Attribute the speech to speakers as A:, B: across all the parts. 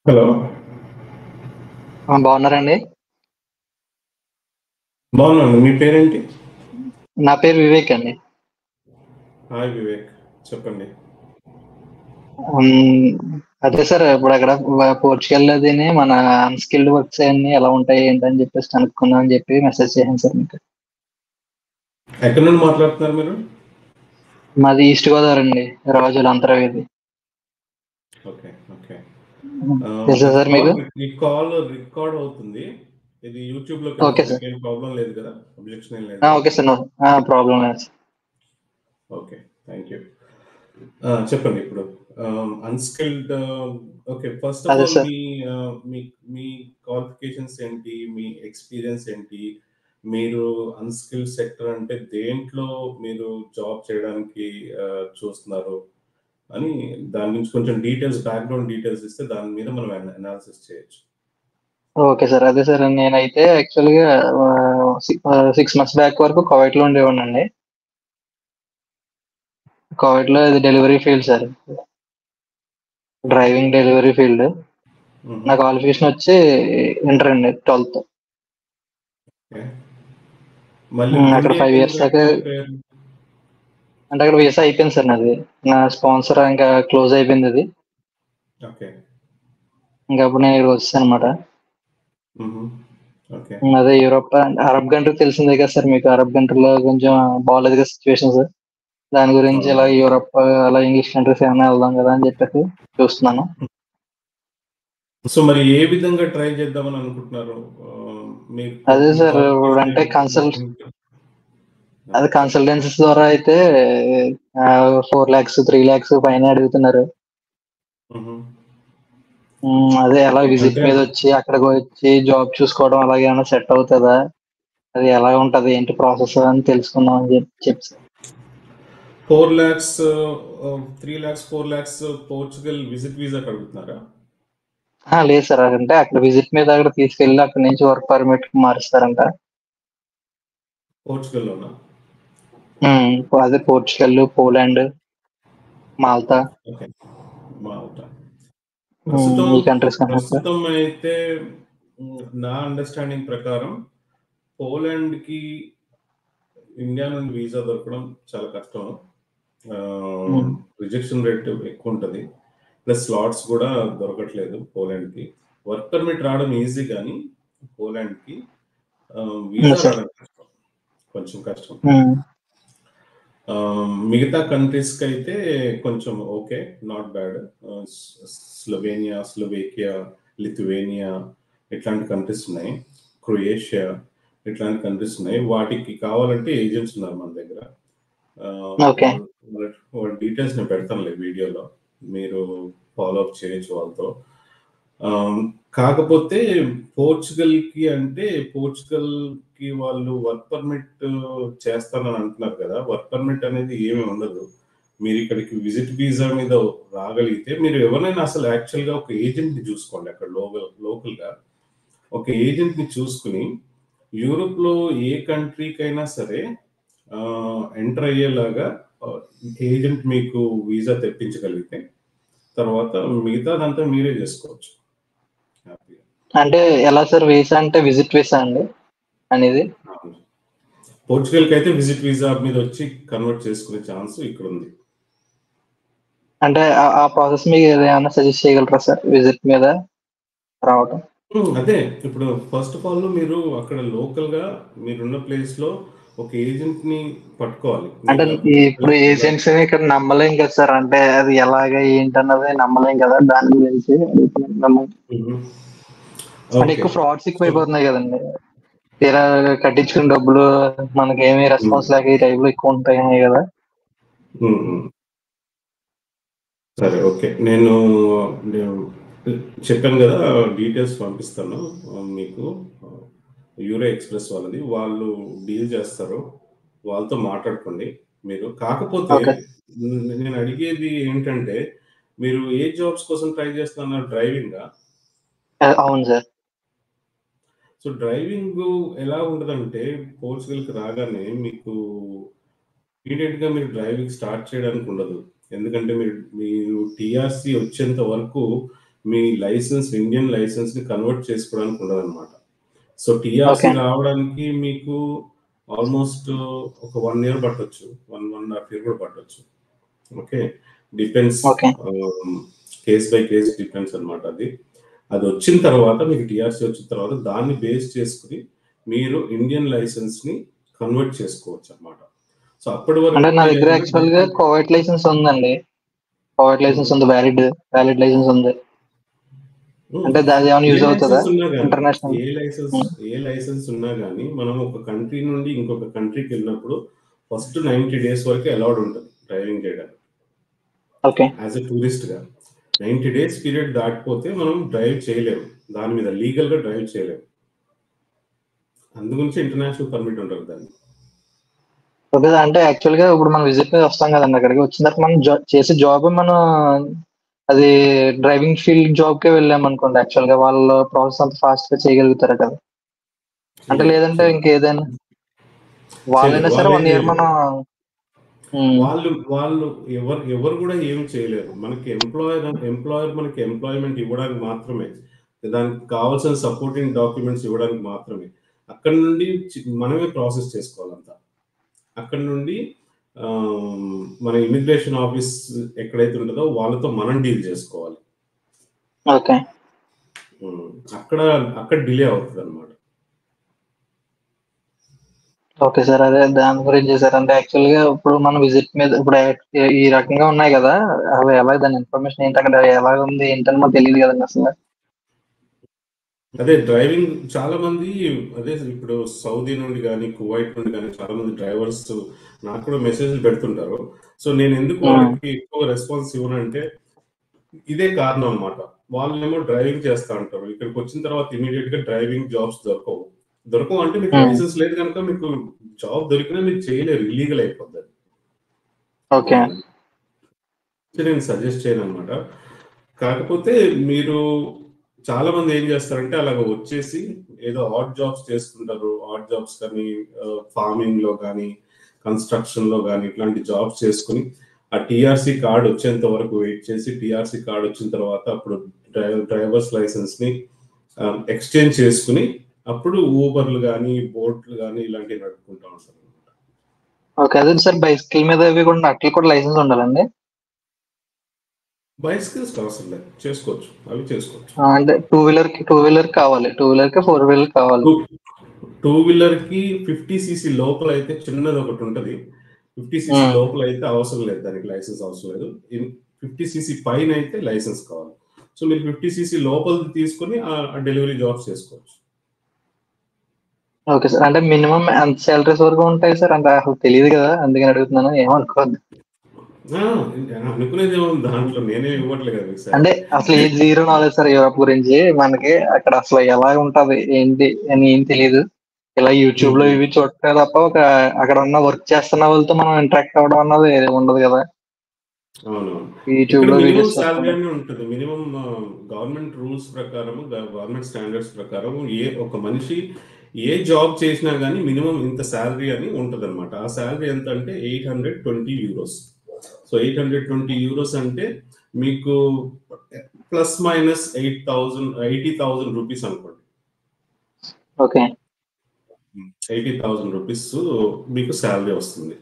A: Hello.
B: బాగున్నారండి?
A: బాగున్నాను. మీ పేరేంటి?
B: నా పేరు వివేక్ అండి.
A: హాయ్ వివేక్, చెప్పండి.
B: అదే సార్ ఇప్పుడు అక్కడ పోర్చుగల్ అదిని మన అన్‌స్కిల్డ్ వర్క్స్ అయన్నీ ఎలా ఉంటాయి ఏంటని చెప్పేసి కనుక్కుందాం అని చెప్పి మెసేజ్ చేశాను సార్ మీకు.
A: ఎక్కడి నుండి మాట్లాడుతున్నారు మీరు?
B: మాది ఈస్ట్ గోదావరి అండి, రాజుల అంతర్వేది.
A: Okay okay.
B: తెలుసా సార్ మీకు?
A: ఈ కాల్ రికార్డ్ అవుతుంది. ఇది యూట్యూబ్ లోకి
B: ఓకే
A: వెళ్తుంది.
B: సార్.
A: మీకేం ప్రాబ్లం లేదు కదా? అబ్జెక్షన్ ఏం లేదు.
B: ఓకే సార్, ప్రాబ్లం లేదు సార్.
A: Okay, thank you. చెప్పండి ఇప్పుడు. అన్‌స్కిల్డ్. ఓకే, ఫస్ట్ ఆఫ్
B: అదే
A: ఆల్
B: సార్.
A: మీ మీ క్వాలిఫికేషన్స్ ఏంటి? మీ ఎక్స్‌పీరియన్స్ ఏంటి? మీరు అన్‌స్కిల్డ్ సెక్టర్ అంటే దేంట్లో మీరు జాబ్ చేయడానికి చూస్తున్నారు అని దాని గురించి కొంచెం డీటెయిల్స్, బ్యాక్‌గ్రౌండ్ డీటెయిల్స్ ఇస్తే దాని మీద మనం అనాలిసిస్ చేయొచ్చు.
B: Okay sir. అదే సార్, నేనైతే యాక్చువల్‌గా 6 మంత్స్ బ్యాక్ వరకు కువైట్‌లో ఉండేవాడినండి. కువైట్‌లో ఇది delivery field sir. Driving delivery field. నా క్వాలిఫికేషన్ వచ్చి ఇంటర్ అండి, 12th.
A: ఓకే. మళ్ళీ
B: అక్కడ 5
A: ఇండియాకి
B: ఇయర్స్
A: ఎందుకు
B: దాకా
A: రిటర్న్ అయిపోయారు?
B: అంటే అక్కడ వీసా అయిపోయింది సార్ నాది. నా స్పాన్సర్ ఇంకా క్లోజ్ అయిపోయింది అది.
A: ఓకే.
B: ఇంకా అప్పుడు నేను ఇక్కడ వచ్చేసాను అనమాట.
A: ఓకే.
B: అదే యూరోప్ అరబ్ కంట్రీ తెలిసిందే కదా సార్ మీకు. అరబ్ కంట్రీలో కొంచెం బాగాలేదు కదా సిచ్యువేషన్స్. దాని గురించి ఇలా యూరోప్ అలా ఇంగ్లీష్ కంట్రీస్ ఏమైనా వెళ్దాం కదా అని చెప్పేసి చూస్తున్నాను.
A: సో మరి ఏ విధంగా ట్రై చేద్దామని అనుకుంటున్నారు?
B: అదే సార్, ఇప్పుడు అంటే అదే కన్సల్టెన్సీస్ ద్వారా అయితే 4 lakhs 3 lakhs పైన అడుగుతున్నారు. అదే ఎలా విజిట్ మీద వచ్చి అక్కడికి వచ్చి జాబ్ చూసుకోవడం అలాగే ఏమైనా సెట్ అవుతుందా, అది ఎలా ఉంటది ఏంటి ప్రాసెస్ అని తెలుసుకుందాం అని చెప్పి sir.
A: 4 lakhs 3 lakhs 4 lakhs Portugal visit visa అడుగుతున్నారా?
B: లేదు సార్, అంటే అక్కడ విజిట్ మీద అక్కడ తీసుకెళ్ళి అక్కడ నుంచి వర్క్ పర్మిట్ మారుస్తారంట.
A: పోర్చుగల్లోనా?
B: అదే Portugal, Poland, Malta,
A: okay, Malta.
B: ఈ కంట్రీస్ కన్నా సార్.
A: ప్రస్తుతం అయితే నా అండర్స్టాండింగ్ ప్రకారం పోలాండ్కి ఇండియా నుండి వీసా దొరకడం చాలా కష్టం. రిజెక్షన్ రేట్ ఎక్కువ ఉంటుంది. ప్లస్ స్లాట్స్ కూడా దొరకట్లేదు పోలాండ్కి. వర్క్ పర్మిట్ రావడం ఈజీ, కానీ పోలాండ్కి వీసా రావడం కష్టం, కొంచెం కష్టం. మిగతా కంట్రీస్కి అయితే కొంచెం okay, not bad. Slovenia, Slovakia, Lithuania ఇట్లాంటి కంట్రీస్ ఉన్నాయి. క్రొయేషియా ఇట్లాంటి కంట్రీస్ ఉన్నాయి. వాటికి కావాలంటే ఏజెంట్స్ ఉన్నారు మన దగ్గర. వాళ్ళ డీటెయిల్స్ నేను పెడతానులే వీడియోలో, మీరు ఫాలో అప్ చేయొచ్చు వాళ్ళతో. కాకపోతే పోర్చుగల్కి అంటే పోర్చుగల్కి వాళ్ళు వర్క్ పర్మిట్ చేస్తానని అంటున్నారు కదా. వర్క్ పర్మిట్ అనేది ఏమీ ఉండదు. మీరు ఇక్కడికి విజిట్ వీసా మీద రాగలిగితే మీరు ఎవరైనా అసలు యాక్చువల్గా ఒక ఏజెంట్ని చూసుకోండి. అక్కడ లోకల్గా ఒక ఏజెంట్ని చూసుకుని యూరోప్లో ఏ కంట్రీకైనా సరే ఎంటర్ అయ్యేలాగా ఏజెంట్ మీకు వీసా తెప్పించగలిగితే తర్వాత మిగతాదంతా మీరే చేసుకోవచ్చు.
B: అంటే ఎలా సార్ వీసా అంటే విజిట్ వీసా అండి అనేది?
A: పోర్చుగల్కి అయితే విజిట్ వీసా మీద వచ్చి కన్వర్ట్ చేసుకునే ఛాన్స్ ఇక్కడ ఉంది.
B: అంటే ఆ ప్రాసెస్ మీకు ఏమైనా సజెస్ట్ చేయగలరా సార్ విజిట్ మీద రావటం?
A: అదే ఇప్పుడు ఫస్ట్ ఆఫ్ ఆల్ మీరు అక్కడ లోకల్గా మీరున్న ప్లేస్లో ఒక ఏజెంట్ని పట్టుకోవాలి.
B: అంటే ఇప్పుడు ఏజెంట్స్ ఇక్కడ నమ్మలేం కదా సార్. అంటే అది ఎలాగ ఏంటన్నది నమ్మలేం కదా, దాని గురించి అంటే ఎక్కువ ఫ్రాడ్స్ ఎక్కువైపోతున్నాయి కదండి. తీరా కట్టించుకున్న డబ్బులు మనకి ఏమీ రెస్పాన్స్ లేక ఈ టైప్ లో ఎక్కువ ఉంటాయి కదా.
A: సరే, ఓకే. నేను చెప్పాను కదా, డీటెయిల్స్ పంపిస్తాను మీకు. యూరో ఎక్స్ప్రెస్ వాళ్ళది, వాళ్ళు డీల్ చేస్తారు, వాళ్ళతో మాట్లాడుకోండి మీరు. కాకపోతే నేను అడిగేది ఏంటంటే, మీరు ఏ జాబ్స్ కోసం ట్రై చేస్తున్నారు? డ్రైవింగా?
B: అవును సార్.
A: సో డ్రైవింగ్ ఎలా ఉంటుందంటే, పోర్చుగల్కి రాగానే మీకు ఇమీడియట్గా మీరు డ్రైవింగ్ స్టార్ట్ చేయడానికి ఉండదు. ఎందుకంటే మీరు టీఆర్సీ వచ్చేంత వరకు మీ లైసెన్స్ ఇండియన్ లైసెన్స్ ని కన్వర్ట్ చేసుకోవడానికి ఉండదు అనమాట. సో టీఆర్సీ రావడానికి మీకు ఆల్మోస్ట్ ఒక 1 year పట్టొచ్చు, 1.5 year కూడా పట్టొచ్చు. Okay, depends, case by case depends అనమాట. అది వచ్చిన తర్వాత మీకు టీఆర్సీ వచ్చిన తర్వాత దాన్ని బేస్ చేసుకుని మీరు ఇండియన్ లైసెన్స్ ని కన్వర్ట్ చేసుకోవచ్చు అనమాట. సో అప్పటి వరకు
B: నా దగ్గర యాక్చువల్ గా కోవిడ్ లైసెన్స్ ఉందండి, కోవిడ్ లైసెన్స్ ఉంది, వ్యాలిడ్ లైసెన్స్ ఉంది. అంటే దాని ఏమైనా యూజ్ అవుతుందా? ఇంటర్నేషనల్
A: ఏ లైసెన్స్ ఉన్నా కానీ మనం ఒక కంట్రీ నుండి ఇంకొక కంట్రీకి వెళ్ళినప్పుడు ఫస్ట్ 90 days వరకు అలౌడ్ ఉంటుంది డ్రైవింగ్ చేయడానికి.
B: ఓకే,
A: యాజ్ ఎ టూరిస్ట్ గా 90 days పీరియడ్ దాటిపోతే మనం డ్రైవ్ చేయలేము, దాని మీద లీగల్ గా డ్రైవ్ చేయలేము. అందుగురించి ఇంటర్నేషనల్ పర్మిట్ ఉంటుంది దాన్ని.
B: ఓకే, అంటే యాక్చువల్ గా ఇప్పుడు మనం విజిట్ మీద వస్తాం కదండి, అక్కడికి వచ్చిన తర్వాత మనం చేసే జాబ్ మనం అది డ్రైవింగ్ ఫీల్డ్ జాబ్ కే వెళ్ళాం అనుకోండి, యాక్చువల్ గా వాళ్ళ ప్రాసెస్ అంత ఫాస్ట్ గా చేయగలుగుతారు కదా? అంటే లేదంటే ఇంకేదైనా వాళ్ళైనా సరే 1 year మనం
A: వాళ్ళు ఎవరు కూడా ఏమి చేయలేరు. మనకి ఎంప్లాయర్ మనకి ఎంప్లాయ్మెంట్ ఇవ్వడానికి మాత్రమే, దానికి కావాల్సిన సపోర్టింగ్ డాక్యుమెంట్స్ ఇవ్వడానికి మాత్రమే. అక్కడ నుండి మనమే ప్రాసెస్ చేసుకోవాలంతా. అక్కడ నుండి మన ఇమిగ్రేషన్ ఆఫీస్ ఎక్కడైతే ఉంటుందో వాళ్ళతో మనం డీల్ చేసుకోవాలి.
B: ఓకే,
A: అక్కడ డిలే అవుతుంది అనమాట.
B: ఓకే సార్, అదే దాని గురించి సార్. అంటే యాక్చువల్ గా ఇప్పుడు మనం విజిట్ మీద ఇప్పుడు ఈ రకంగా ఉన్నాయి కదా, అవి ఎలా దాని ఇన్ఫర్మేషన్ ఏంటి, అక్కడ ఎలా ఉంది ఏంటని మాకు తెలియదు కదండి అసలు.
A: అదే డ్రైవింగ్ చాలా మంది, అదే ఇప్పుడు సౌదీ నుండి కానీ కువైట్ నుండి కానీ చాలా మంది డ్రైవర్స్ నాకు కూడా మెసేజ్లు పెడుతుంటారు. సో నేను ఎందుకు వాళ్ళకి ఎక్కువ రెస్పాన్స్ ఇవ్వనంటే ఇదే కారణం అనమాట. వాళ్ళేమో డ్రైవింగ్ చేస్తా ఉంటారు, ఇక్కడికి వచ్చిన తర్వాత ఇమీడియట్ గా డ్రైవింగ్ జాబ్స్ దొరకవు అంటే మీకు లైసెన్స్ లేదు కనుక మీకు జాబ్ దొరికినా మీరు చేయలేరు, ఇల్లీగల్ అయిపోతుంది.
B: ఓకే,
A: నేను సజెస్ట్ చేయను అనమాట. కాకపోతే మీరు చాలా మంది ఏం చేస్తారంటే అలాగ వచ్చేసి ఏదో ఆడ్ జాబ్స్ చేస్తుంటారు. ఆడ్ జాబ్స్ కానీ ఫార్మింగ్ లో కానీ కన్స్ట్రక్షన్ లో కానీ ఇట్లాంటి జాబ్స్ చేసుకుని ఆ టీఆర్సీ కార్డ్ వచ్చేంత వరకు వెయిట్ చేసి టీఆర్సీ కార్డ్ వచ్చిన తర్వాత అప్పుడు డ్రైవర్స్ లైసెన్స్ ని ఎక్స్చేంజ్ చేసుకుని అప్పుడు ఊబర్లు కానీ బోట్లు కానీ ఇలాంటివి నడుపుకుంటూ ఉంటారు.
B: ఓకే, అదే సార్ బైసికల్ మీద అవి కూడా అట్లా కూడా లైసెన్స్ ఉండాలండి?
A: బైసికల్స్ అవసరం లేదు, చేసుకోవచ్చు, అవి చేసుకోవచ్చు.
B: అంటే టూ వీలర్ కావాలి, 4 wheeler కావాలి.
A: 2 wheeler కి 50cc లోపల అయితే చిన్నది ఒకటి ఉంటుంది, 50cc లోపల అయితే అవసరం లేదు, దానికి లైసెన్స్ అవసరం లేదు. 50cc పైన అయితే లైసెన్స్ కావాలి. సో మీరు 50cc లోపల తీసుకొని ఆ డెలివరీ జాబ్స్ చేసుకోవచ్చు.
B: ఓకే సార్, అంటే మినిమం ఎంత సాలరీస్ వరకు ఉంటాయి సార్? అంటే అసలు తెలియదు కదా, అందుకని అడుగుతున్నాను, ఏమనుకోవద్దు.
A: అనుకునేది ఏమో దాంట్లో నేనే ఇవ్వట్లేదు కదా.
B: అంటే అసలు ఏ జీరో నాలెడ్జ్ సార్ యూరోప్ గురించి మనకి. అక్కడ అసలు ఎలా ఉంటది ఏంటి అని ఏం తెలియదు. ఇలా యూట్యూబ్ లో ఇవి చూడటమే తప్ప అక్కడ ఉన్న వర్క్ చేస్తున్న వాళ్ళతో మనం ఇంటరాక్ట్ అవ్వడం అన్నది ఉండదు కదా.
A: యూట్యూబ్ లో మినిమం సాలరీ అని ఉంటుంది. మినిమం గవర్నమెంట్ రూల్స్ ప్రకారం, గవర్నమెంట్ స్టాండర్డ్స్ ప్రకారం ఒక మనిషి ఏ జాబ్ చేసినా గానీ మినిమం ఇంత శాలరీ అని ఉంటది అనమాట. ఆ శాలరీ ఎంత అంటే 820 euros. సో 820 euros అంటే మీకు ప్లస్ మైనస్ 80,000 రూపీస్ అనుకోండి.
B: ఓకే,
A: 80,000 రూపీస్ మీకు శాలరీ వస్తుంది.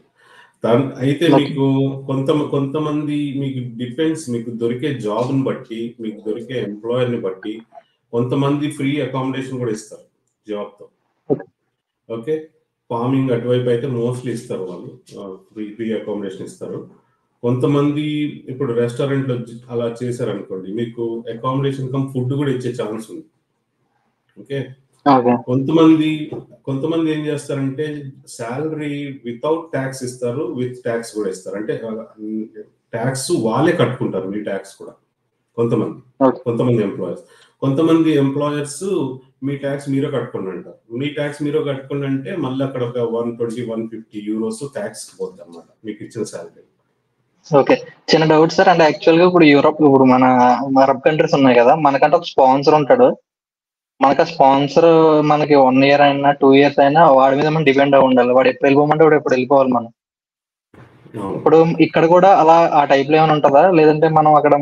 A: అయితే మీకు కొంతమంది మీకు డిపెండ్స్, మీకు దొరికే జాబ్ ని బట్టి, మీకు దొరికే ఎంప్లాయర్ ని బట్టి కొంతమంది ఫ్రీ అకామిడేషన్ కూడా ఇస్తారు జాబ్ తో. ఓకే, ఫార్మింగ్ అటువైపు అయితే మోస్ట్లీ ఇస్తారు, వాళ్ళు ఫ్రీ అకామిడేషన్ ఇస్తారు. కొంతమంది ఇప్పుడు రెస్టారెంట్ లో అలా చేశారనుకోండి, మీకు అకామిడేషన్ కమ్ ఫుడ్ కూడా ఇచ్చే ఛాన్స్ ఉంది. ఓకే, కొంతమంది ఏం చేస్తారంటే శాలరీ వితౌట్ ట్యాక్స్ ఇస్తారు, విత్ ట్యాక్స్ కూడా ఇస్తారు. అంటే ట్యాక్స్ వాళ్ళే కట్టుకుంటారు, మీ ట్యాక్స్ కూడా. కొంతమంది ఎంప్లాయర్స్ మీ ట్యాక్స్ మీరే కట్టుకోండి అంటారు. మీ ట్యాక్స్ మీరే కట్టుకోండి అంటే మళ్ళీ అక్కడ ఒక 120-150 euros ట్యాక్స్ పోతుంది అనమాట మీకు ఇచ్చిన శాలరీ.
B: ఓకే, చిన్న డౌట్ సార్. అంటే యాక్చువల్ గా ఇప్పుడు యూరోప్, ఇప్పుడు మన అరబ్ కంట్రీస్ ఉన్నాయి కదా, మనకంటే ఒక స్పాన్సర్ ఉంటాడు. మనకు ఆ స్పాన్సర్ మనకి 1 year అయినా 2 years అయినా వాడి మీద మనం డిపెండ్ అయి ఉండాలి. వాడు ఎప్పుడు వెళ్ళిపోమంటే వాడు ఎప్పుడు వెళ్ళిపోవాలి మనం. ఇప్పుడు ఇక్కడ కూడా అలా ఆ టైప్ లో ఏమైనా ఉంటుందా, లేదంటే మనం అక్కడ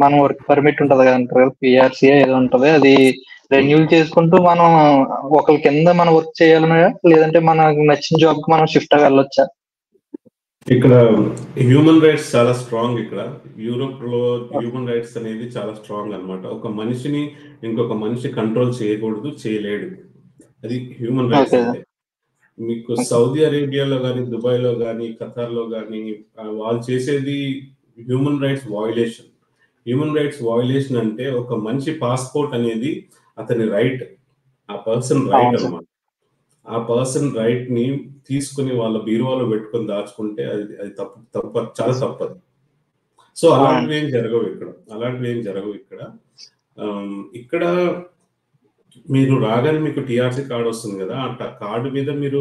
B: మన వర్క్ పర్మిట్ ఉంటది కదా, పిఆర్సీ ఏదో ఉంటది, అది రెన్యూల్ చేసుకుంటూ మనం ఒకరి కింద మనం వర్క్ చేయాలన్నా, లేదంటే మనకు నచ్చిన జాబ్ కి మనం షిఫ్ట్ వెళ్ళొచ్చా?
A: ఇక్కడ హ్యూమన్ రైట్స్ చాలా స్ట్రాంగ్. ఇక్కడ యూరోప్ లో హ్యూమన్ రైట్స్ అనేది చాలా స్ట్రాంగ్ అన్నమాట. ఒక మనిషిని ఇంకొక మనిషి కంట్రోల్ చేయకూడదు, చేయలేడు. అది హ్యూమన్ రైట్స్
B: ఓకే
A: అంటే. మీకు సౌదీ అరేబియాలో కానీ, దుబాయ్లో కానీ, ఖతార్లో కానీ వాళ్ళు చేసేది human rights violation. Human rights violation అంటే ఒక మనిషి పాస్పోర్ట్ అనేది అతని రైట్, ఆ పర్సన్ రైట్
B: అవును సార్.
A: అన్నమాట. ఆ పర్సన్ రైట్ ని తీసుకుని వాళ్ళ బీరువాలో పెట్టుకొని దాచుకుంటే అది తప్పు, చాలా తప్పదు. సో అలాంటివి ఏం జరగవు ఇక్కడ. ఇక్కడ మీరు రాగానే మీకు టీఆర్సీ కార్డు వస్తుంది కదా, ఆ కార్డు మీద మీరు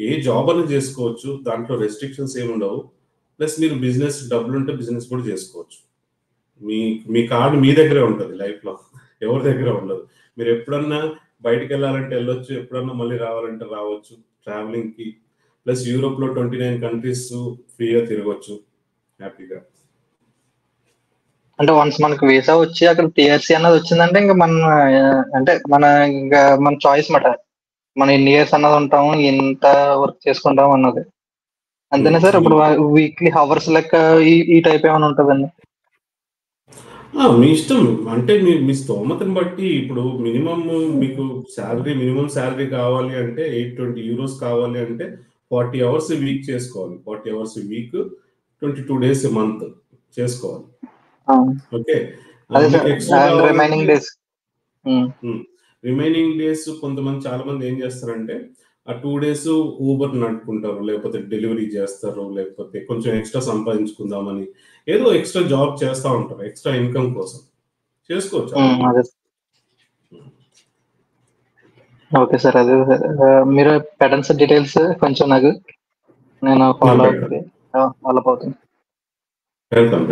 A: ఏ జాబ్ అని చేసుకోవచ్చు, దాంట్లో రెస్ట్రిక్షన్స్ ఏమి ఉండవు. ప్లస్ మీరు బిజినెస్ డబ్బులు ఉంటే బిజినెస్ కూడా చేసుకోవచ్చు. మీ కార్డు మీ దగ్గరే ఉంటుంది లైఫ్ లో, ఎవరి దగ్గర ఉండదు. మీరు ఎప్పుడన్నా బయటికి వెళ్ళాలంటే వెళ్ళొచ్చు, ఎప్పుడన్నా మళ్ళీ రావాలంటే రావచ్చు ట్రావెలింగ్ కి. ప్లస్ యూరోప్ లో 29 కంట్రీస్ ఫ్రీగా తిరగవచ్చు హ్యాపీగా.
B: అంటే వన్స్ మనకు వీసా వచ్చి అక్కడ టీఆర్సీ అన్నది వచ్చిందంటే ఇంకా మన చాయిస్ మాట, మనం ఎన్ని ఇయర్స్ అన్నది ఉంటాము, ఎంత వర్క్ చేసుకుంటాం అన్నది. అంతేనా సార్? ఇప్పుడు వీక్లీ హవర్స్ లెక్క ఈ టైప్ ఏమైనా ఉంటుందండి?
A: మీ ఇష్టం. అంటే మీ స్తోమతను బట్టి ఇప్పుడు మీకు మినిమం శాలరీ కావాలి అంటే 820 యూరోస్ కావాలి అంటే 40 అవర్స్ వీక్ చేసుకోవాలి. 40 అవర్స్ వీక్, 22 డేస్ మంత్ చేసుకోవాలి. ఓకే. రిమైనింగ్ డేస్ చాలా మంది ఏం చేస్తారంటే ఆ 2 డేస్ ఊబర్ నడుపుకుంటారు, లేకపోతే డెలివరీ చేస్తారు, లేకపోతే కొంచెం ఎక్స్ట్రా సంపాదించుకుందామని ఏదో ఎక్స్ట్రా జాబ్ చేస్తూ ఉంటారు, ఎక్స్ట్రా ఇన్కమ్ కోసం. చేసుకోవచ్చు.
B: ఓకే సార్, అదే మీరు పెట్టండి సార్ డీటెయిల్స్ కొంచెం, నాకు నేను ఫాలో అవుతాను.
A: పెడతాను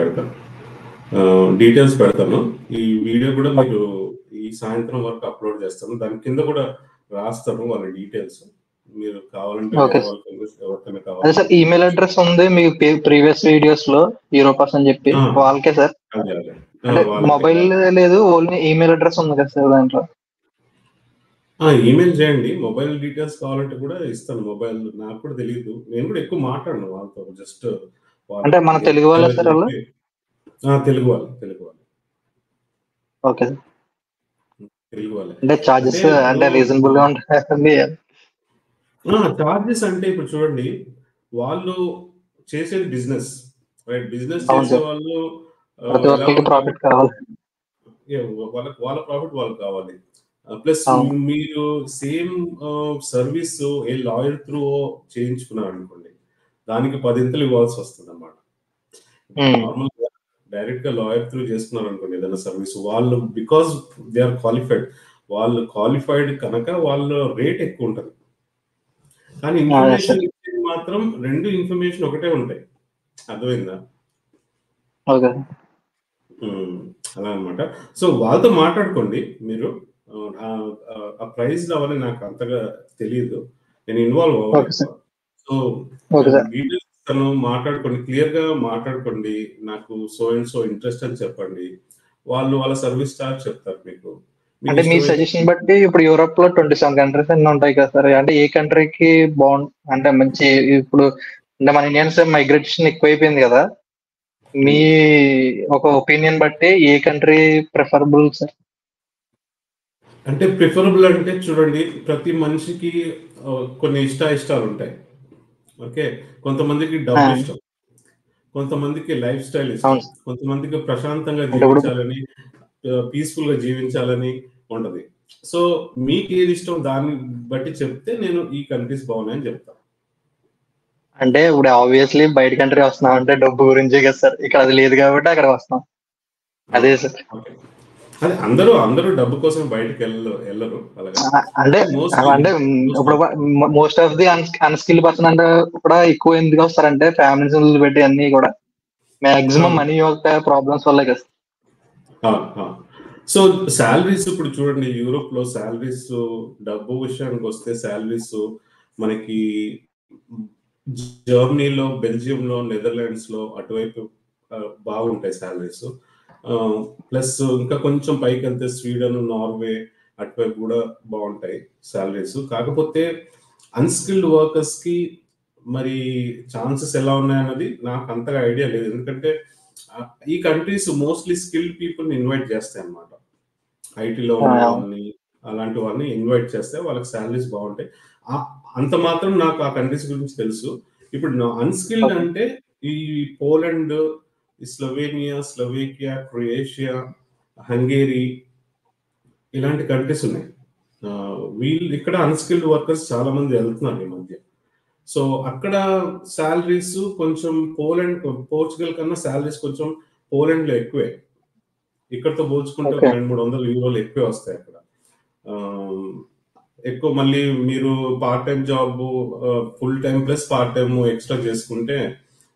A: డీటెయిల్స్ పెడతాను. ఈ వీడియో కూడా మీరు ఈ సాయంత్రం వరకు అప్లోడ్ చేస్తాను. దాని కింద కూడా రాస్తాను వాళ్ళ డీటెయిల్స్. మీరు కావాలంటే
B: అదే సార్, ఈమెయిల్ అడ్రస్ ఉంది మీ ప్రీవియస్ వీడియోస్ లో, యూరోపాస్ అని చెప్పి, వాళ్ళకే సార్. అంటే మొబైల్ లేదు, ఓన్లీ ఈమెయిల్ అడ్రస్ ఉంది కదా సార్ దాంట్లో.
A: ఈమెయిల్ చేయండి. మొబైల్ డీటెయిల్స్ కావాలంటే కూడా ఇస్తాను. మొబైల్ నాకు కూడా తెలియదు, నేను కూడా ఎక్కువ మాట్లాడను వాళ్ళతో. జస్ట్
B: అంటే మన తెలుగు వాళ్ళ సార్ వాళ్ళు?
A: తెలుగు వాళ్ళు.
B: ఓకే.
A: తెలుగు వాళ్ళే.
B: అంటే చార్జెస్ అంటే రీజనబుల్ గా ఉంటాయి?
A: చార్జెస్ అంటే ఇప్పుడు చూడండి, వాళ్ళు చేసేది బిజినెస్, రైట్? బిజినెస్ చేసే వాళ్ళు
B: ప్రాఫిట్ కావాలి,
A: వాళ్ళ ప్రాఫిట్ వాళ్ళకి కావాలి. ప్లస్ మీరు సేమ్ సర్వీస్ ఏ లాయర్ త్రూ చేయించుకున్నారు అనుకోండి, దానికి 10 ఇంతలు ఇవ్వాల్సి వస్తుంది అన్నమాట. నార్మల్గా డైరెక్ట్ గా లాయర్ త్రూ చేస్తున్నారు అనుకోండి ఏదైనా సర్వీస్, వాళ్ళు బికాస్ దే ఆర్ క్వాలిఫైడ్, వాళ్ళు క్వాలిఫైడ్ కనుక వాళ్ళ రేట్ ఎక్కువ ఉంటుంది. కానీ ఇన్ఫర్మేషన్ ఇచ్చేది మాత్రం 2 ఇన్ఫర్మేషన్ ఒకటే ఉంటాయి. అర్థమైందా? అలా అనమాట. సో వాళ్ళతో మాట్లాడుకోండి మీరు. ఆ ప్రైస్ అవన్నీ నాకు అంతగా తెలియదు, నేను ఇన్వాల్వ్ అవ్వలేదు. సో డీటెయిల్స్ తను మాట్లాడుకోండి, క్లియర్ గా మాట్లాడుకోండి. నాకు సో అండ్ సో ఇంట్రెస్ట్ అని చెప్పండి, వాళ్ళు వాళ్ళ సర్వీస్ చార్జ్ చెప్తారు మీకు.
B: అంటే మీ సజెషన్ బట్టి ఇప్పుడు యూరోప్ లో 27 కంట్రీస్ అన్ని ఉంటాయి కదా సార్, అంటే ఏ కంట్రీకి అంటే మంచి, ఇప్పుడు అంటే మన ఇండియన్స్ మైగ్రేషన్ ఎక్కువైపోయింది కదా, మీ ఒక ఒపీనియన్ బట్టి ఏ కంట్రీ ప్రిఫరబుల్ సార్?
A: అంటే ప్రిఫరబుల్ అంటే చూడండి, ప్రతి మనిషికి కొన్ని ఇష్టాలు ఉంటాయి. ఓకే, కొంతమందికి డబ్బు ఇష్టం, కొంతమందికి లైఫ్ స్టైల్ ఇష్టం, కొంతమందికి ప్రశాంతంగా జీవించాలని, పీస్ఫుల్ గా జీవించాలని ఉంటది. సో మీకు ఏది ఇష్టం దాన్ని బట్టి చెప్తే నేను ఈ కంట్రీస్ బాగున్నాయని చెప్తాను.
B: అంటే ఇప్పుడు ఆబ్వియస్లీ బయట కంట్రీ వస్తున్నాం అంటే డబ్బు గురించే కదా సార్, ఇక్కడ అది లేదు కాబట్టి అక్కడ వస్తాం. అదే సార్.
A: అదే అందరూ డబ్బు కోసం బయటకు వెళ్ళరు.
B: అంటే ఇప్పుడు most of the unskilled person అంటే కూడా ఎక్కువ ఎందుకు వస్తారంటే ఫ్యామిలీస్ పెట్టి అన్ని కూడా మాక్సిమం మనీ యొక్క ప్రాబ్లమ్స్ వల్లే కదా.
A: సో శాలరీస్ ఇప్పుడు చూడండి, యూరోప్ లో శాలరీస్, డబ్బు విషయానికి వస్తే శాలరీస్ మనకి జర్మనీలో, బెల్జియంలో, నెదర్లాండ్స్లో అటువైపు బాగుంటాయి శాలరీస్. ప్లస్ ఇంకా కొంచెం పైకి వెళ్తే స్వీడన్, నార్వే అటువైపు కూడా బాగుంటాయి శాలరీస్. కాకపోతే అన్స్కిల్డ్ వర్కర్స్కి మరి ఛాన్సెస్ ఎలా ఉన్నాయన్నది నాకు అంతగా ఐడియా లేదు. ఎందుకంటే ఈ కంట్రీస్ మోస్ట్లీ స్కిల్డ్ పీపుల్ని ఇన్వైట్ చేస్తాయి అన్నమాట. ఐటీలో ఉన్న వాళ్ళని, అలాంటి వాళ్ళని ఇన్వైట్ చేస్తే వాళ్ళకి శాలరీస్ బాగుంటాయి. అంత మాత్రం నాకు ఆ కంట్రీస్ గురించి తెలుసు. ఇప్పుడు అన్స్కిల్డ్ అంటే ఈ Poland, Slovenia, Slovakia, Croatia, Hungary ఇలాంటి కంట్రీస్ ఉన్నాయి. వీళ్ళు ఇక్కడ అన్స్కిల్డ్ వర్కర్స్ చాలా మంది వెళ్తున్నారు ఈ మధ్య. సో అక్కడ శాలరీస్ కొంచెం పోర్చుగల్ కన్నా శాలరీస్ కొంచెం పోలాండ్లో ఎక్కువే. ఇక్కడతో పోల్చుకుంటే ఒక 200-300 యూరోలు ఎక్కువే వస్తాయి అక్కడ. ఎక్కువ మళ్ళీ మీరు part time job, full time plus part time extra చేసుకుంటే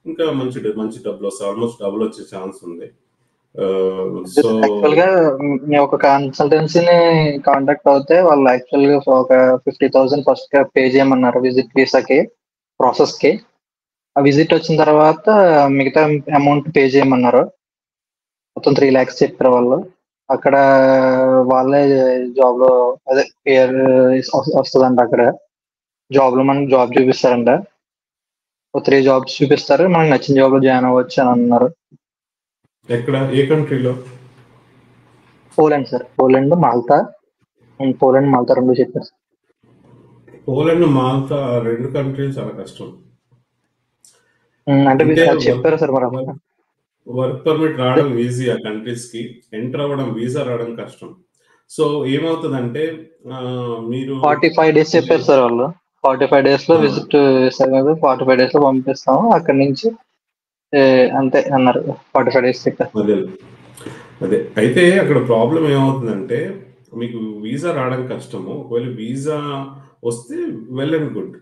A: ఇంకా మంచి డబ్బులు వస్తాయి. ఆల్మోస్ట్ డబుల్ వచ్చే ఛాన్స్ ఉంది. సో
B: యాక్చువల్ గా మేము ఒక కన్సల్టెన్సీని కాంటాక్ట్ అవుతే వాళ్ళు యాక్చువల్ గా ఒక 50,000 ఫస్ట్ గా పే చేయమన్నారు విజిట్ వీసాకి, ప్రాసెస్ కి. ఆ విజిట్ వచ్చిన తర్వాత మిగతా అమౌంట్ పే చేయమన్నారు. మొత్తం 3 lakhs చెప్పారు వాళ్ళు. అక్కడ వాళ్ళే జాబ్ లో అదే పేరు వస్తుందంట. అక్కడ జాబ్ లో మనకి జాబ్ చూపిస్తారంట. 3 jobs చూపిస్తారు, మనకి నచ్చిన జాబ్ లో జాయిన్ అవ్వచ్చు అని అన్నారు.
A: ఎక్కడ, ఏ కంట్రీలో?
B: Poland sir. Poland, Malta. Poland, Malta రెండు చెప్పారు.
A: పోలాండ్, మాల్టా 2 కంట్రీలు చాలా కష్టం.
B: అంటే చెప్పారు సార్. మరి
A: వర్క్ పర్మిట్ రావడం ఈజీ ఆ కంట్రీస్ కి, ఎంటర్ అవ్వడం, వీసా రావడం కష్టం. సో ఏమవుతుందంటే మీరు
B: 45 days చెప్పారు సార్ వాళ్ళు. 45 days లో విజిట్ ఇస్తారు కదా, 45 days లో పంపిస్తాము. అక్కడి నుంచి అంతే అన్నారు. 45 days చెప్పారు.
A: అదే అయితే అక్కడ ప్రాబ్లం ఏమవుతుందంటే మీకు వీసా రావడం కష్టము. ఒకవేళ వీసా వస్తే వెల్ అండ్ గుడ్,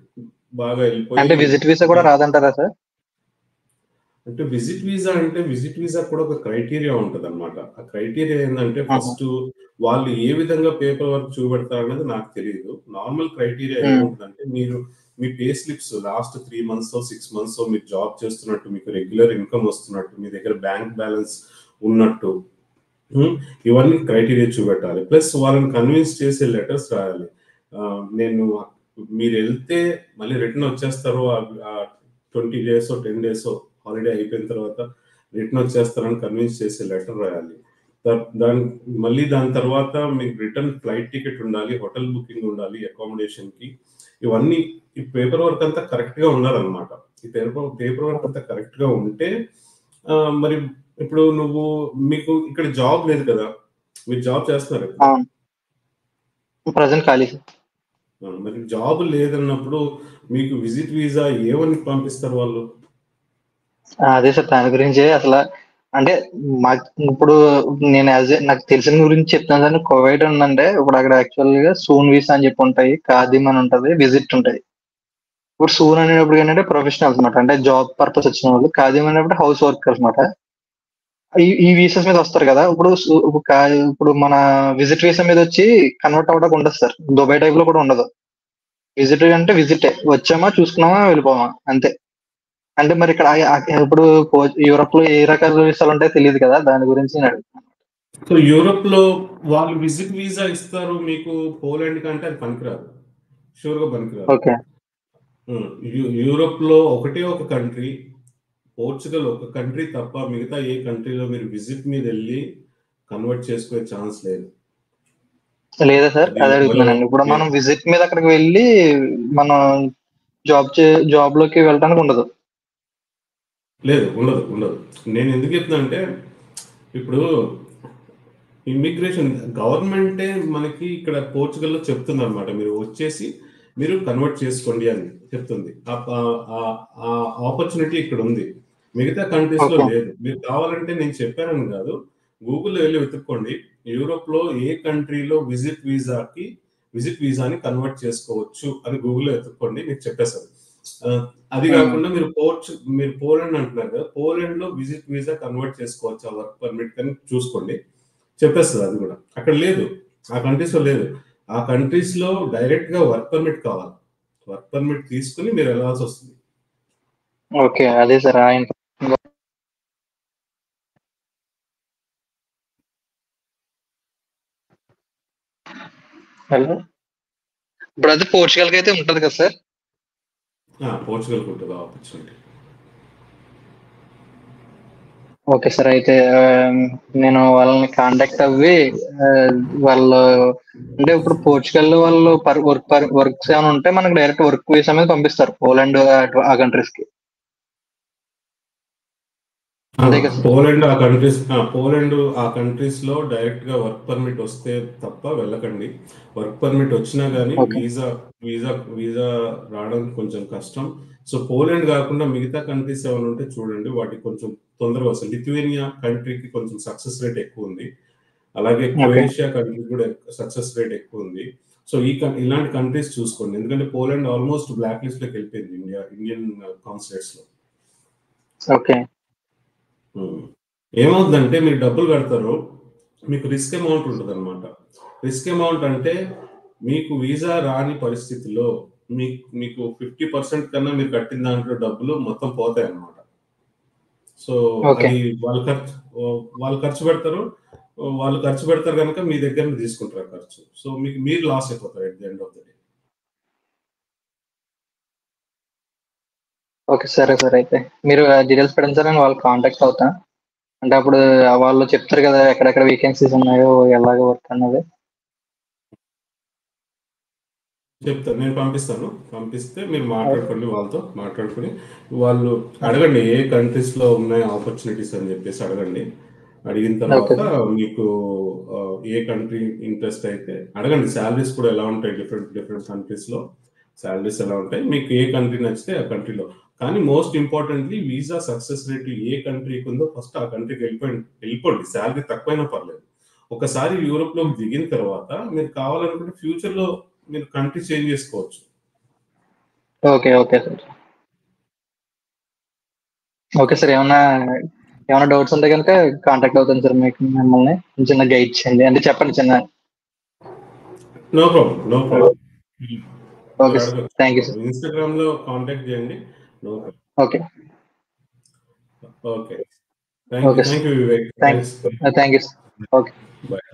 A: బాగా వెళ్ళిపోయి.
B: అంటే విజిట్ వీసా కూడా రాదంటారా సార్?
A: అంటే విజిట్ వీసా కూడా ఒక క్రైటీరియా ఉంటుంది అనమాట. ఆ క్రైటీరియా ఏంటంటే ఫస్ట్ వాళ్ళు ఏ విధంగా పేపర్ వర్క్ చూపెడతారు అనేది నాకు తెలియదు. నార్మల్ క్రైటీరియా ఏముంటుందంటే మీరు మీ pay slips last 3 months 6 months మీరు జాబ్ చేస్తున్నట్టు, మీకు రెగ్యులర్ ఇన్కమ్ వస్తున్నట్టు, మీ దగ్గర బ్యాంక్ బ్యాలెన్స్ ఉన్నట్టు, ఇవన్నీ క్రైటీరియా చూపెట్టాలి. ప్లస్ వాళ్ళని కన్విన్స్ చేసే లెటర్స్ రాయాలి. మీరు వెళ్తే మళ్ళీ రిటర్న్ వచ్చేస్తారు 20 days 10 days హాలిడే అయిపోయిన తర్వాత రిటర్న్ వచ్చేస్తారని కన్విన్స్ చేసే లెటర్ రాయాలి. దాని తర్వాత మీకు రిటర్న్ ఫ్లైట్ టికెట్ ఉండాలి, హోటల్ బుకింగ్ ఉండాలి, అకామిడేషన్కి. ఇవన్నీ ఈ పేపర్ వర్క్ అంతా కరెక్ట్గా ఉండాలన్నమాట. ఈ పేపర్ వర్క్ అంతా కరెక్ట్గా ఉంటే మరి ఇప్పుడు మీకు ఇక్కడ జాబ్ లేదు కదా, మీరు జాబ్ చేస్తున్నారు
B: ప్రజెంట్ ఖాళీ.
A: మరి జాబ్ లేదన్నప్పుడు మీకు విజిట్ వీసా ఏమని పంపిస్తారు వాళ్ళు?
B: అదే సార్, దాని గురించి అసలు అంటే ఇప్పుడు నేను నాకు తెలిసిన గురించి చెప్తాను సార్. కోవిడ్ ఉందంటే ఇప్పుడు అక్కడ యాక్చువల్ గా సూన్ వీసా అని చెప్పి ఉంటాయి, ఖాదీమ్ అని ఉంటుంది, విజిట్ ఉంటాయి. ఇప్పుడు సూన్ అనేటప్పుడు ఏంటంటే ప్రొఫెషనల్స్ అనమాట, అంటే జాబ్ పర్పస్ వచ్చిన వాళ్ళు. ఖాదీమ్ అనేటప్పుడు హౌస్ వర్కర్స్ అనమాట. ఈ వీసాస్ మీద వస్తారు కదా. ఇప్పుడు మన విజిట్ వీసా మీద వచ్చి కన్వర్ట్ అవ్వడానికి ఉండదు సార్. దుబాయ్ టైప్ లో కూడా ఉండదు. విజిట్ అంటే విజిటే, వచ్చామా చూసుకున్నామా వెళ్ళిపోమా అంతే. అంటే మరి ఇక్కడ ఇప్పుడు యూరోప్ లో ఏ రకాల వీసాలు ఉంటాయో తెలియదు కదా, దాని గురించి నేను అడుగుతున్నాను.
A: సో యూరోప్ లో వాళ్ళు విజిట్ వీసా ఇస్తారు మీకు, పోలాండ్ కంటే అది పనికిరాదు, షూర్ గా పనికిరాదు.
B: ఓకే.
A: యూరోప్ లో ఒకటే ఒక కంట్రీ, పోర్చుగల్ ఒక కంట్రీ తప్ప మిగతా ఏ కంట్రీలో మీరు విజిట్ మీద వెళ్ళి కన్వర్ట్ చేసుకునే ఛాన్స్ లేదు.
B: లేదా సార్? అదే అడుగుతున్నానండి. ఇప్పుడు మనం విజిట్ మీద అక్కడికి వెళ్ళి మనం జాబ్ లోకి వెళ్ళడానికి ఉండదు.
A: లేదు, ఉండదు. నేను ఎందుకు చెప్తున్నా అంటే ఇప్పుడు ఇమిగ్రేషన్ గవర్నమెంటే మనకి ఇక్కడ పోర్చుగల్లో చెప్తుంది అనమాట, మీరు వచ్చేసి మీరు కన్వర్ట్ చేసుకోండి అని చెప్తుంది. ఆ ఆపర్చునిటీ ఇక్కడ ఉంది, మిగతా కంట్రీస్ లో లేదు. మీరు కావాలంటే నేను చెప్పానని కాదు, గూగుల్లో వెళ్ళి వెతుక్కోండి. యూరోప్ లో ఏ కంట్రీలో విజిట్ వీసాని కన్వర్ట్ చేసుకోవచ్చు అని గూగుల్లో వెతుక్కోండి, మీకు చెప్పేస్తారు. అది కాకుండా మీరు పోలాండ్ అంటున్నారు కదా, పోలాండ్ లో విజిట్ వీసా కన్వర్ట్ చేసుకోవచ్చు ఆ వర్క్ పర్మిట్ అని చూసుకోండి, చెప్పేస్తుంది. అది కూడా అక్కడ లేదు, ఆ కంట్రీస్ లో లేదు. ఆ కంట్రీస్ లో డైరెక్ట్ గా వర్క్ పర్మిట్ కావాలి. వర్క్ పర్మిట్ తీసుకుని మీరు వెళ్ళాల్సి వస్తుంది.
B: ఓకే. అదే సార్. హలో. ఇప్పుడు అది పోర్చుగల్‌కి అయితే ఉంటది కదా సార్?
A: పోర్చుగల్‌కి ఉంటది ఆపర్చునిటీ.
B: Okay sir. అయితే నేను వాళ్ళని కాంటాక్ట్ అవ్వి వాళ్ళు అంటే ఇప్పుడు పోర్చుగల్ వాళ్ళు వర్క్స్ ఏమైనా ఉంటే మనకు డైరెక్ట్ వర్క్ వీసా మీద పంపిస్తారు. పోలాండ్ ఆ కంట్రీస్‌కి. అంతే కదా సార్?
A: పోలాండ్ ఆ కంట్రీస్‌లో డైరెక్ట్‌గా వర్క్ పర్మిట్ వస్తే తప్ప వెళ్ళకండి. వర్క్ పర్మిట్ వచ్చినా గానీ
B: ఓకే.
A: వీసా రావడానికి కొంచెం కష్టం. సో పోలాండ్ కాకుండా మిగతా కంట్రీస్ ఏమైనా ఉంటే చూడండి. వాటికి కొంచెం తొందరగా వస్తాయి. లిథువేనియా కంట్రీకి కొంచెం సక్సెస్ రేట్ ఎక్కువ ఉంది. అలాగే
B: ఓకే.
A: క్రొయేషియా కంట్రీ కూడా సక్సెస్ రేట్ ఎక్కువ ఉంది. సో ఇలాంటి కంట్రీస్ చూసుకోండి. ఎందుకంటే పోలాండ్ ఆల్మోస్ట్ బ్లాక్ లిస్ట్ లోకి వెళ్ళిపోయింది ఇండియన్ కాన్సులేట్స్ లో.
B: ఓకే.
A: ఏమవుతుందంటే మీరు డబ్బులు కడతారు, మీకు రిస్క్ అమౌంట్ ఉంటుంది అనమాట. రిస్క్ అమౌంట్ అంటే మీకు వీసా రాని పరిస్థితిలో మీకు 50% కన్నా మీరు కట్టిన దాంట్లో డబ్బులు మొత్తం పోతాయి అన్నమాట. So
B: okay.
A: అది వాళ్ళు ఖర్చు పెడతారు. వాళ్ళు ఖర్చు పెడతారు కనుక మీ దగ్గర నుంచి తీసుకుంటారు ఖర్చు. సో మీరు లాస్ అయిపోతారు at the end of the day.
B: Okay. సరే సార్. అయితే మీరు డీటెయిల్స్ పెట్టండి సార్. నేను వాళ్ళకి కాంటాక్ట్ అవుతా. అంటే అప్పుడు వాళ్ళు చెప్తారు కదా ఎక్కడెక్కడ వేకెన్సీస్ ఉన్నాయో, ఎలాగ వర్క్ అన్నది.
A: చెప్తాను, నేను పంపిస్తాను. పంపిస్తే మీరు మాట్లాడుకోండి, వాళ్ళతో మాట్లాడుకుని వాళ్ళు అడగండి ఏ కంట్రీస్లో ఉన్నాయి ఆపర్చునిటీస్ అని చెప్పేసి అడగండి. అడిగిన
B: ఓకే.
A: తర్వాత మీకు ఏ కంట్రీ ఇంట్రెస్ట్ అయితే అడగండి. శాలరీస్ కూడా ఎలా ఉంటాయి డిఫరెంట్ కంట్రీస్లో శాలరీస్ ఎలా ఉంటాయి, మీకు ఏ కంట్రీ నచ్చితే ఆ కంట్రీలో. కానీ most importantly visa success rate ఏ కంట్రీకి ఉందో ఫస్ట్ ఆ కంట్రీకి వెళ్ళిపోండి. శాలరీ తక్కువైనా పర్లేదు. ఒకసారి యూరోప్లోకి దిగిన తర్వాత మీరు కావాలనుకుంటే ఫ్యూచర్లో మీరు కంట్రీ చేంజ్ చేసుకోవచ్చు.
B: Okay. Okay sir. Okay sir. ఏమైనా డౌట్స్ ఉంటే కనుక కాంటాక్ట్ అవుతాను సార్ మిమ్మల్ని. చిన్న గైడ్ చేయండి. అంటే చెప్పండి చిన్న.
A: No problem, no problem.
B: Okay
A: మీరు
B: సార్.
A: అడగచ్చు.
B: Thank you sir.
A: ఇన్స్టాగ్రామ్లో కాంటాక్ట్ చేయండి. No problem.
B: Okay.
A: Okay. Thank
B: okay
A: you
B: sir.
A: Vivek.
B: Thank
A: thanks.
B: Thank you sir. Okay.
A: Bye.